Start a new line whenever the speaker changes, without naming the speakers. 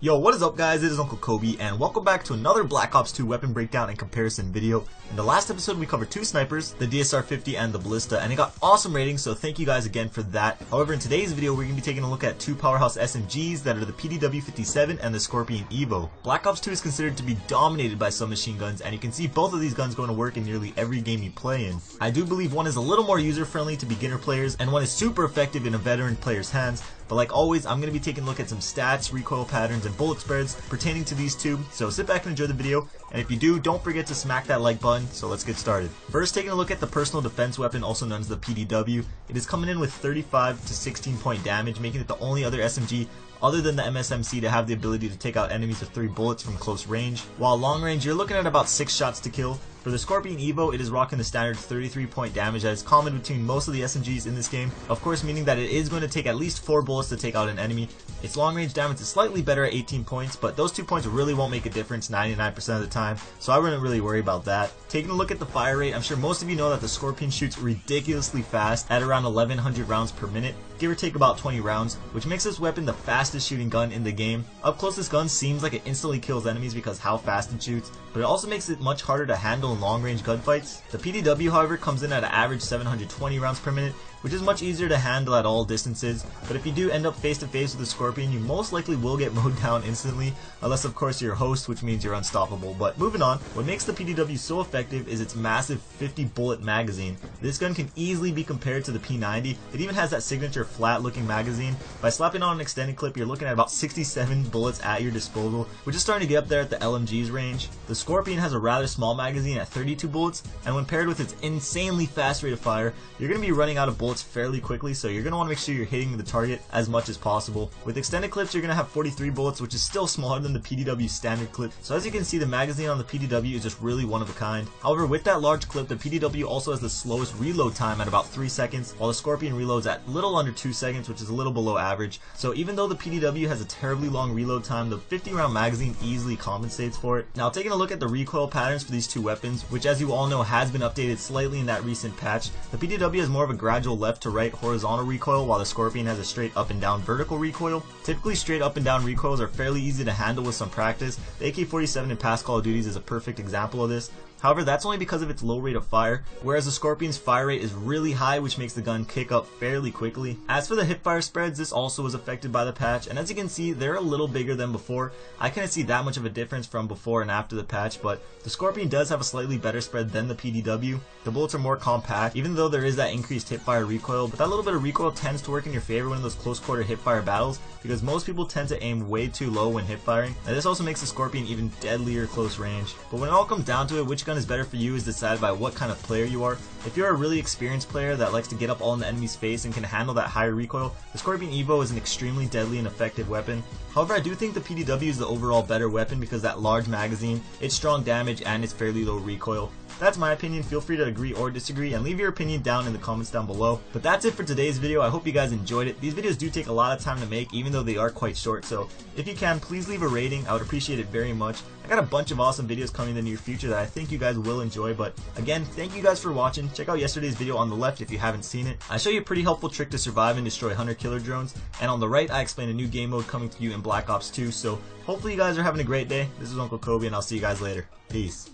Yo, what is up guys, it is Uncle Kobe, and welcome back to another Black Ops 2 weapon breakdown and comparison video. In the last episode we covered two snipers, the DSR-50 and the Ballista, and it got awesome ratings, so thank you guys again for that. However, in today's video we're going to be taking a look at two powerhouse SMGs that are the PDW-57 and the Scorpion EVO. Black Ops 2 is considered to be dominated by submachine guns, and you can see both of these guns going to work in nearly every game you play in. I do believe one is a little more user-friendly to beginner players, and one is super effective in a veteran player's hands. But like always, I'm going to be taking a look at some stats, recoil patterns, and bullet spreads pertaining to these two, so sit back and enjoy the video, and if you do, don't forget to smack that like button, so let's get started. First, taking a look at the personal defense weapon, also known as the PDW. It is coming in with 35 to 16 point damage, making it the only other SMG other than the MSMC to have the ability to take out enemies with 3 bullets from close range. While long range, you're looking at about 6 shots to kill. For the Scorpion EVO, it is rocking the standard 33 point damage that is common between most of the SMGs in this game, of course meaning that it is going to take at least 4 bullets to take out an enemy. Its long range damage is slightly better at 18 points, but those 2 points really won't make a difference 99% of the time, so I wouldn't really worry about that. Taking a look at the fire rate, I'm sure most of you know that the Scorpion shoots ridiculously fast at around 1100 rounds per minute, give or take about 20 rounds, which makes this weapon the fastest shooting gun in the game. Up close, this gun seems like it instantly kills enemies because how fast it shoots, but it also makes it much harder to handle in long range gunfights. The PDW, however, comes in at an average 720 rounds per minute, which is much easier to handle at all distances, but if you do end up face to face with the Scorpion, you most likely will get mowed down instantly, unless of course you're a host, which means you're unstoppable. But moving on, what makes the PDW so effective is its massive 50 bullet magazine. This gun can easily be compared to the P90. It even has that signature flat looking magazine. By slapping on an extended clip, you're looking at about 67 bullets at your disposal, which is starting to get up there at the LMG's range. The Scorpion has a rather small magazine at 32 bullets, and when paired with its insanely fast rate of fire, you're going to be running out of bullets fairly quickly, so you're going to want to make sure you're hitting the target as much as possible. With extended clips, you're going to have 43 bullets, which is still smaller than the PDW standard clip, so as you can see, the magazine on the PDW is just really one of a kind. However, with that large clip, the PDW also has the slowest reload time at about 3 seconds, while the Scorpion reloads at little under 2 seconds, which is a little below average. So even though the PDW has a terribly long reload time, the 50 round magazine easily compensates for it. Now, taking a look at the recoil patterns for these two weapons, which as you all know has been updated slightly in that recent patch, the PDW has more of a gradual left to right horizontal recoil, while the Scorpion has a straight up and down vertical recoil. Typically, straight up and down recoils are fairly easy to handle with some practice. The AK-47 in past Call of Duties is a perfect example of this. However, that's only because of its low rate of fire, whereas the Scorpion's fire rate is really high, which makes the gun kick up fairly quickly. As for the hipfire spreads, this also was affected by the patch, and as you can see, they're a little bigger than before. I couldn't see that much of a difference from before and after the patch, but the Scorpion does have a slightly better spread than the PDW. The bullets are more compact, even though there is that increased hipfire recoil, but that little bit of recoil tends to work in your favor in those close quarter hipfire battles, because most people tend to aim way too low when hipfiring, and this also makes the Scorpion even deadlier close range. But when it all comes down to it, which gun is better for you is decided by what kind of player you are. If you're a really experienced player that likes to get up all in the enemy's face and can handle that higher recoil, the Scorpion EVO is an extremely deadly and effective weapon. However, I do think the PDW is the overall better weapon because that large magazine, its strong damage, and its fairly low recoil. That's my opinion. Feel free to agree or disagree and leave your opinion down in the comments down below. But that's it for today's video. I hope you guys enjoyed it. These videos do take a lot of time to make, even though they are quite short, so if you can, please leave a rating. I would appreciate it very much. I got a bunch of awesome videos coming in the near future that I think you guys will enjoy, but again, thank you guys for watching. Check out yesterday's video on the left if you haven't seen it. I show you a pretty helpful trick to survive and destroy hunter-killer drones, and on the right I explain a new game mode coming to you in Black Ops 2, so hopefully you guys are having a great day. This is Uncle Kobe, and I'll see you guys later. Peace.